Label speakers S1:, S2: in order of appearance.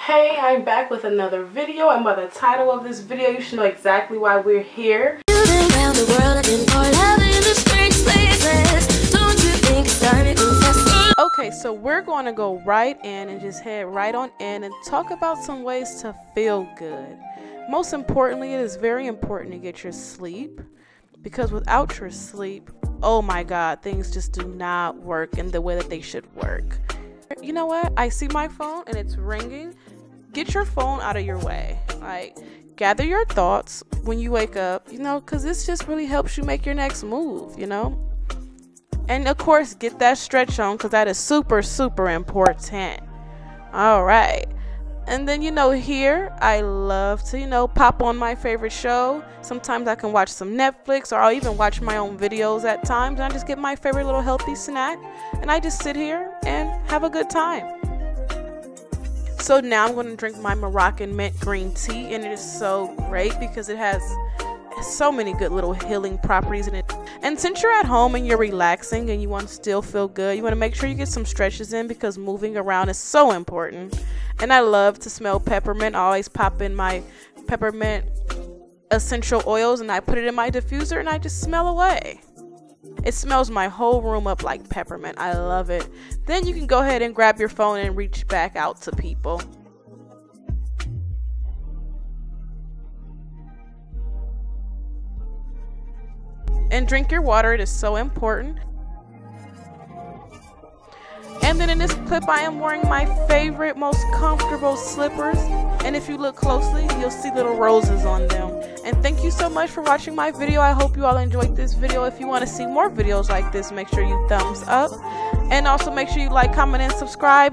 S1: Hey, I'm back with another video, and by the title of this video you should know exactly why we're here. Okay, so we're going to go right in and just head right on in and talk about some ways to feel good. Most importantly, it is very important to get your sleep, because without your sleep, oh my god, things just do not work in the way that they should work. You know what? I see my phone and it's ringing. Get your phone out of your way. Like, gather your thoughts when you wake up, you know, because this just really helps you make your next move, you know. And of course, get that stretch on, because that is super, super important. All right. And then, you know, here I love to, you know, pop on my favorite show. Sometimes I can watch some Netflix, or I'll even watch my own videos at times. And I just get my favorite little healthy snack, and I just sit here and have a good time. So now I'm going to drink my Moroccan mint green tea, and it is so great because it has so many good little healing properties in it. And since you're at home and you're relaxing and you want to still feel good, you want to make sure you get some stretches in, because moving around is so important. And I love to smell peppermint. I always pop in my peppermint essential oils and I put it in my diffuser and I just smell away. It smells my whole room up like peppermint. I love it. Then you can go ahead and grab your phone and reach back out to people. And drink your water. It is so important. And then in this clip, I am wearing my favorite, most comfortable slippers. And if you look closely, you'll see little roses on them. And thank you so much for watching my video. I hope you all enjoyed this video. If you want to see more videos like this, make sure you thumbs up. And also make sure you like, comment, and subscribe.